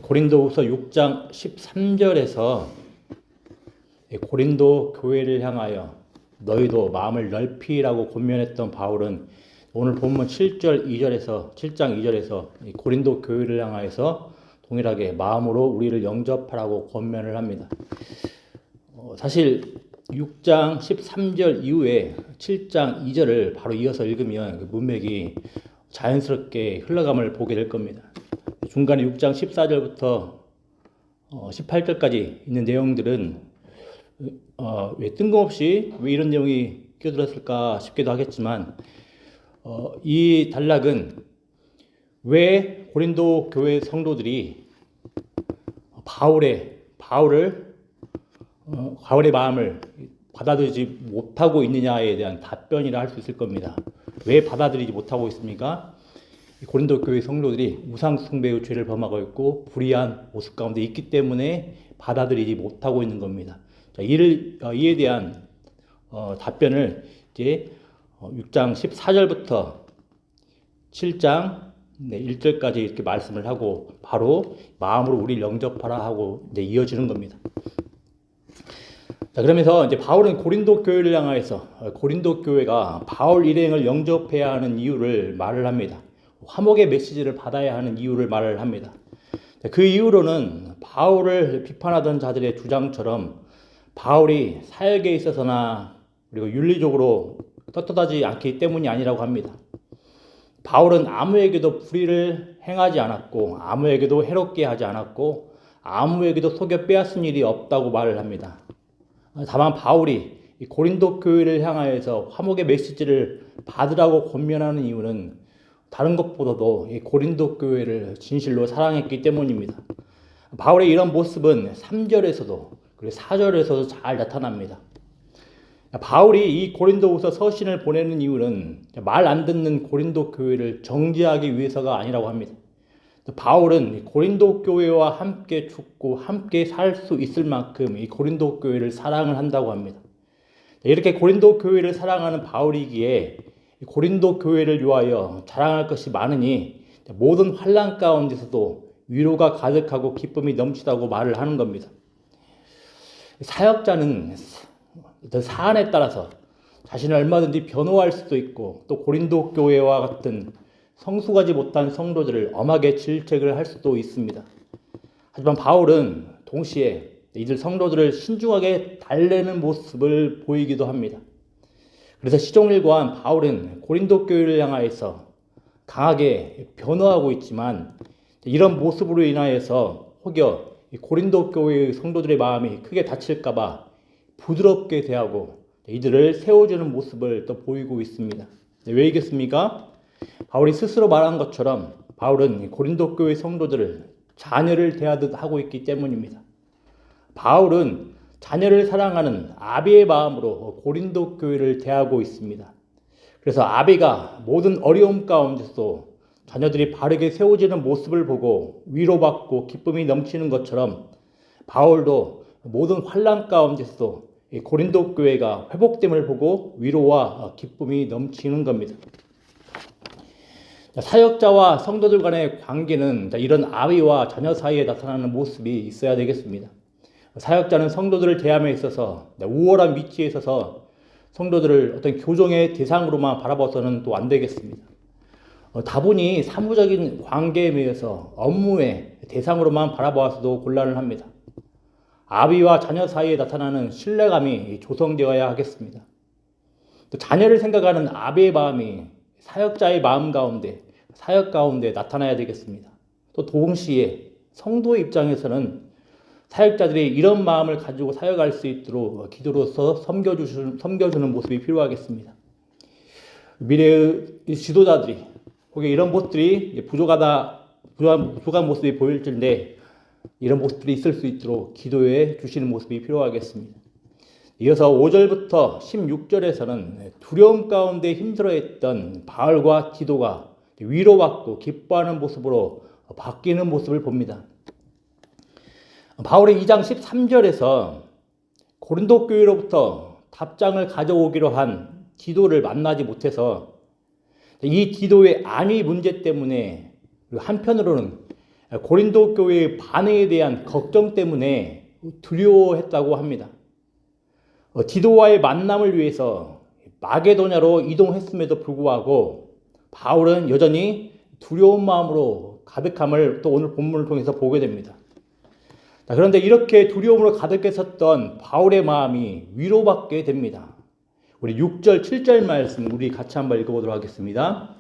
고린도후서 6장 13절에서 고린도 교회를 향하여 너희도 마음을 넓히라고 권면했던 바울은 오늘 본문 7장 2절에서 고린도 교회를 향하여서 동일하게 마음으로 우리를 영접하라고 권면을 합니다. 사실 6장 13절 이후에 7장 2절을 바로 이어서 읽으면 그 문맥이 자연스럽게 흘러감을 보게 될 겁니다. 중간에 6장 14절부터 18절까지 있는 내용들은 왜 뜬금없이 왜 이런 내용이 끼어들었을까 싶기도 하겠지만 이 단락은 왜 고린도 교회 성도들이 바울의 마음을 받아들이지 못하고 있느냐에 대한 답변이라 할 수 있을 겁니다. 왜 받아들이지 못하고 있습니까? 고린도 교회 성도들이 우상 숭배의 죄를 범하고 있고 불의한 모습 가운데 있기 때문에 받아들이지 못하고 있는 겁니다. 자, 이에 대한 답변을 이제 6장 14절부터 7장 1절까지 이렇게 말씀을 하고 바로 마음으로 우리를 영접하라 하고 이어지는 겁니다. 자, 그러면서 이제 바울은 고린도 교회를 향하여서 고린도 교회가 바울 일행을 영접해야 하는 이유를 말을 합니다. 화목의 메시지를 받아야 하는 이유를 말을 합니다. 그 이유로는 바울을 비판하던 자들의 주장처럼 바울이 사역에 있어서나 그리고 윤리적으로 떳떳하지 않기 때문이 아니라고 합니다. 바울은 아무에게도 불의를 행하지 않았고 아무에게도 해롭게 하지 않았고 아무에게도 속여 빼앗은 일이 없다고 말을 합니다. 다만 바울이 고린도 교회를 향하여서 화목의 메시지를 받으라고 권면하는 이유는 다른 것보다도 이 고린도 교회를 진실로 사랑했기 때문입니다. 바울의 이런 모습은 3절에서도 그리고 4절에서도 잘 나타납니다. 바울이 이 고린도후서 서신을 보내는 이유는 말 안 듣는 고린도 교회를 정죄하기 위해서가 아니라고 합니다. 바울은 고린도 교회와 함께 죽고 함께 살 수 있을 만큼 이 고린도 교회를 사랑을 한다고 합니다. 이렇게 고린도 교회를 사랑하는 바울이기에 고린도 교회를 위하여 자랑할 것이 많으니 모든 환난 가운데서도 위로가 가득하고 기쁨이 넘치다고 말을 하는 겁니다. 사역자는 사안에 따라서 자신을 얼마든지 변호할 수도 있고 또 고린도 교회와 같은 성숙하지 못한 성도들을 엄하게 질책을 할 수도 있습니다. 하지만 바울은 동시에 이들 성도들을 신중하게 달래는 모습을 보이기도 합니다. 그래서 시종일관 바울은 고린도 교회를 향하여서 강하게 변호하고 있지만 이런 모습으로 인하여서 혹여 고린도 교회의 성도들의 마음이 크게 다칠까봐 부드럽게 대하고 이들을 세워주는 모습을 또 보이고 있습니다. 왜 이겠습니까? 바울이 스스로 말한 것처럼 바울은 고린도 교회 성도들을 자녀를 대하듯 하고 있기 때문입니다. 바울은 자녀를 사랑하는 아비의 마음으로 고린도 교회를 대하고 있습니다. 그래서 아비가 모든 어려움 가운데서 자녀들이 바르게 세워지는 모습을 보고 위로받고 기쁨이 넘치는 것처럼 바울도 모든 환난 가운데서 고린도 교회가 회복됨을 보고 위로와 기쁨이 넘치는 겁니다. 사역자와 성도들 간의 관계는 이런 아비와 자녀 사이에 나타나는 모습이 있어야 되겠습니다. 사역자는 성도들을 대함에 있어서 우월한 위치에 있어서 성도들을 어떤 교정의 대상으로만 바라봐서는 또 안 되겠습니다. 다분히 사무적인 관계에 의해서 업무의 대상으로만 바라봐서도 곤란을 합니다. 아비와 자녀 사이에 나타나는 신뢰감이 조성되어야 하겠습니다. 또 자녀를 생각하는 아비의 마음이 사역자의 마음 가운데, 사역 가운데 나타나야 되겠습니다. 또 동시에 성도의 입장에서는 사역자들이 이런 마음을 가지고 사역할 수 있도록 기도로서 섬겨주는 모습이 필요하겠습니다. 미래의 지도자들이 혹은 이런 모습들이 부족한 모습이 보일 텐데 이런 모습들이 있을 수 있도록 기도해 주시는 모습이 필요하겠습니다. 이어서 5절부터 16절에서는 두려움 가운데 힘들어했던 바울과 디도가 위로받고 기뻐하는 모습으로 바뀌는 모습을 봅니다. 바울이 2장 13절에서 고린도 교회로부터 답장을 가져오기로 한 디도를 만나지 못해서 이 디도의 안위 문제 때문에 그리고 한편으로는 고린도 교회의 반응에 대한 걱정 때문에 두려워했다고 합니다. 디도와의 만남을 위해서 마게도냐로 이동했음에도 불구하고 바울은 여전히 두려운 마음으로 가득함을 또 오늘 본문을 통해서 보게 됩니다. 그런데 이렇게 두려움으로 가득했었던 바울의 마음이 위로받게 됩니다. 우리 6절, 7절 말씀 우리 같이 한번 읽어보도록 하겠습니다.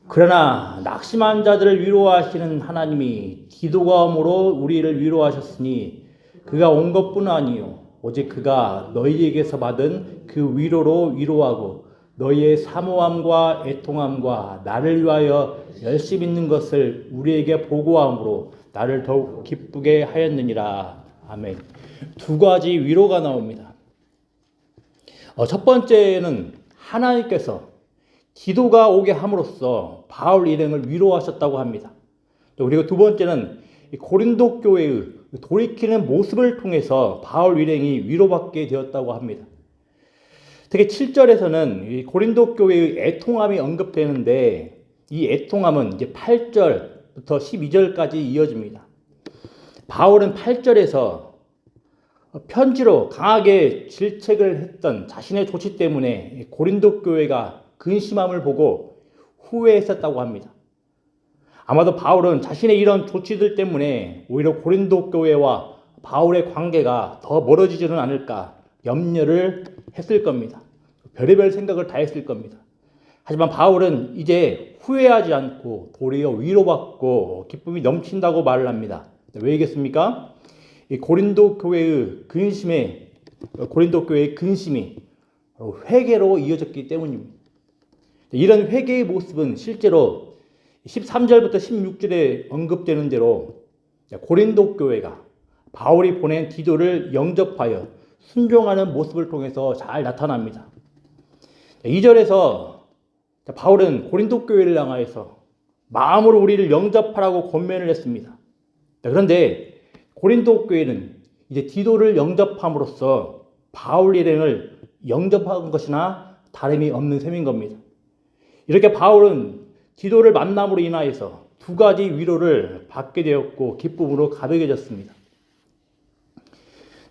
그러나 낙심한 자들을 위로하시는 하나님이 디도가 om으로 우리를 위로하셨으니 그가 온 것뿐 아니요 오직 그가 너희에게서 받은 그 위로로 위로하고 너희의 사모함과 애통함과 나를 위하여 열심 있는 것을 우리에게 보고함으로 나를 더욱 기쁘게 하였느니라. 아멘. 두 가지 위로가 나옵니다. 첫 번째는 하나님께서 디도가 오게 함으로써 바울 일행을 위로하셨다고 합니다. 그리고 두 번째는 고린도 교회의 돌이키는 모습을 통해서 바울 일행이 위로받게 되었다고 합니다. 특히 7절에서는 고린도 교회의 애통함이 언급되는데 이 애통함은 이제 8절부터 12절까지 이어집니다. 바울은 8절에서 편지로 강하게 질책을 했던 자신의 조치 때문에 고린도 교회가 근심함을 보고 후회했었다고 합니다. 아마도 바울은 자신의 이런 조치들 때문에 오히려 고린도 교회와 바울의 관계가 더 멀어지지는 않을까 염려를 했을 겁니다. 별의별 생각을 다 했을 겁니다. 하지만 바울은 이제 후회하지 않고 도리어 위로받고 기쁨이 넘친다고 말을 합니다. 왜겠습니까? 고린도 교회의 근심이 회개로 이어졌기 때문입니다. 이런 회개의 모습은 실제로 13절부터 16절에 언급되는 대로 고린도 교회가 바울이 보낸 디도를 영접하여 순종하는 모습을 통해서 잘 나타납니다. 2절에서 바울은 고린도 교회를 향하여서 마음으로 우리를 영접하라고 권면을 했습니다. 그런데 고린도 교회는 이제 디도를 영접함으로써 바울 일행을 영접한 것이나 다름이 없는 셈인 겁니다. 이렇게 바울은 디도를 만남으로 인하여서 두 가지 위로를 받게 되었고 기쁨으로 가득해졌습니다.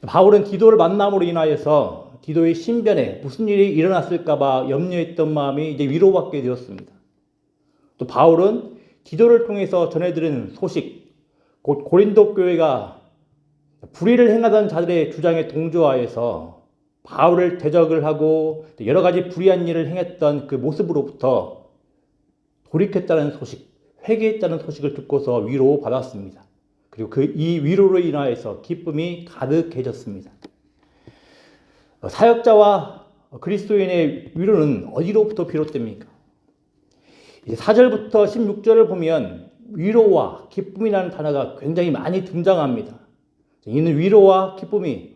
바울은 디도를 만남으로 인하여서 디도의 신변에 무슨 일이 일어났을까봐 염려했던 마음이 이제 위로받게 되었습니다. 또 바울은 디도를 통해서 전해드리는 소식, 곧 고린도 교회가 불의를 행하던 자들의 주장에 동조하여서 바울을 대적을 하고 여러 가지 불의한 일을 행했던 그 모습으로부터 돌이켰다는 소식, 회개했다는 소식을 듣고서 위로받았습니다. 그리고 이 위로로 인하여서 기쁨이 가득해졌습니다. 사역자와 그리스도인의 위로는 어디로부터 비롯됩니까? 이제 4절부터 16절을 보면 위로와 기쁨이라는 단어가 굉장히 많이 등장합니다. 이는 위로와 기쁨이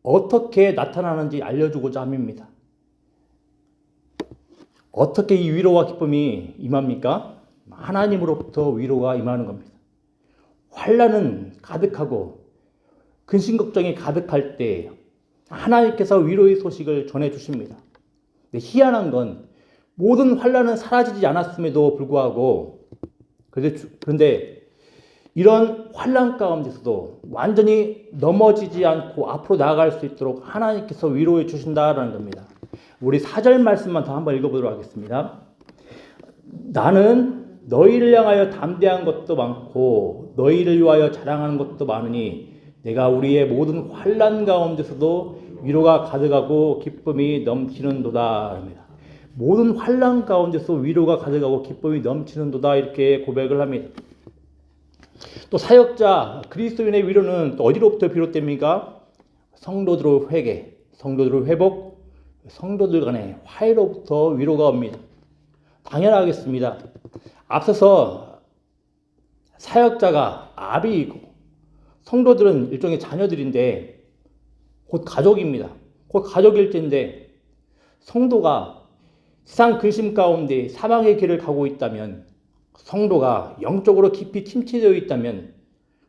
어떻게 나타나는지 알려주고자 함입니다. 어떻게 이 위로와 기쁨이 임합니까? 하나님으로부터 위로가 임하는 겁니다. 환난은 가득하고 근심 걱정이 가득할 때 하나님께서 위로의 소식을 전해주십니다. 근데 희한한 건 모든 환난은 사라지지 않았음에도 불구하고 그런데 이런 환난 가운데서도 완전히 넘어지지 않고 앞으로 나아갈 수 있도록 하나님께서 위로해 주신다라는 겁니다. 우리 4절 말씀만 더 한번 읽어보도록 하겠습니다. 나는 너희를 향하여 담대한 것도 많고 너희를 위하여 자랑하는 것도 많으니 내가 우리의 모든 환난 가운데서도 위로가 가득하고 기쁨이 넘치는도다 합니다. 모든 환난 가운데서 위로가 가득하고 기쁨이 넘치는도다 이렇게 고백을 합니다. 또 사역자 그리스도인의 위로는 또 어디로부터 비롯됩니까? 성도들의 회개, 성도들의 회복, 성도들 간의 화해로부터 위로가 옵니다. 당연하겠습니다. 앞서서 사역자가 아비이고 성도들은 일종의 자녀들인데 곧 가족입니다. 곧 가족일 텐데 성도가 세상 근심 가운데 사망의 길을 가고 있다면 성도가 영적으로 깊이 침체되어 있다면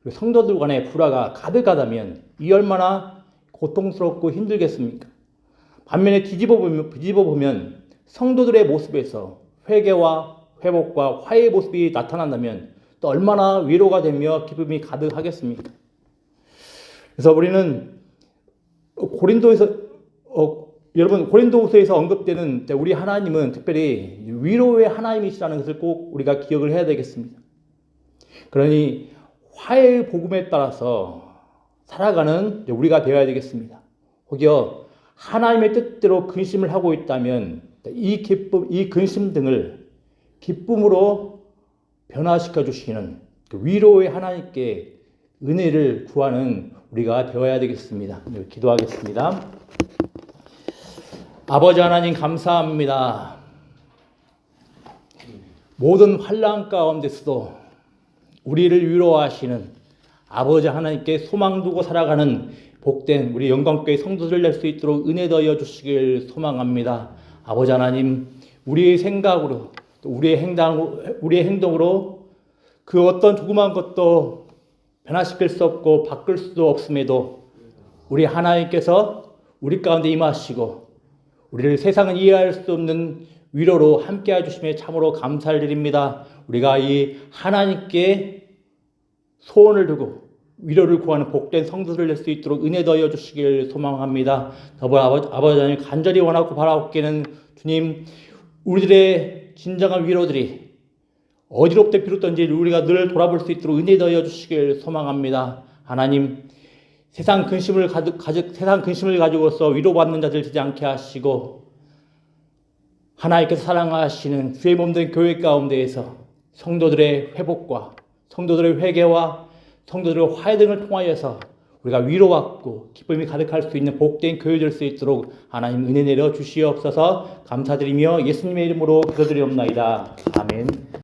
성도들 간의 불화가 가득하다면 이 얼마나 고통스럽고 힘들겠습니까? 반면에 뒤집어 보면 성도들의 모습에서 회개와 회복과 화해의 모습이 나타난다면 또 얼마나 위로가 되며 기쁨이 가득하겠습니까? 그래서 우리는 여러분 고린도후서에서 언급되는 우리 하나님은 특별히 위로의 하나님이시라는 것을 꼭 우리가 기억을 해야 되겠습니다. 그러니 화해의 복음에 따라서 살아가는 우리가 되어야 되겠습니다. 혹여 하나님의 뜻대로 근심을 하고 있다면 이 기쁨, 이 근심 등을 기쁨으로 변화시켜 주시는 그 위로의 하나님께 은혜를 구하는 우리가 되어야 되겠습니다. 기도하겠습니다. 아버지 하나님 감사합니다. 모든 환난 가운데서도 우리를 위로하시는 아버지 하나님께 소망 두고 살아가는 복된 우리 영광교회 성도들 낼 수 있도록 은혜 더하여 주시길 소망합니다. 아버지 하나님, 우리의 생각으로 또 우리의 행동으로 그 어떤 조그만 것도 변화시킬 수 없고 바꿀 수도 없음에도 우리 하나님께서 우리 가운데 임하시고 우리를 세상은 이해할 수 없는 위로로 함께해 주심에 참으로 감사를 드립니다. 우리가 이 하나님께 소원을 두고 위로를 구하는 복된 성도들 낼 수 있도록 은혜 더하여 주시길 소망합니다. 더불어 아버지 하나님 간절히 원하고 바라옵기는 주님, 우리들의 진정한 위로들이 어디로부터 비롯된지 우리가 늘 돌아볼 수 있도록 은혜 더하여 주시길 소망합니다. 하나님, 세상 근심을 가지고서 위로받는 자들 되지 않게 하시고 하나님께서 사랑하시는 주의 몸된 교회 가운데에서 성도들의 회복과 성도들의 회개와 성도들의 화해 등을 통하여서 우리가 위로받고 기쁨이 가득할 수 있는 복된 교회 될 수 있도록 하나님 은혜 내려 주시옵소서. 감사드리며 예수님의 이름으로 기도드리옵나이다. 아멘.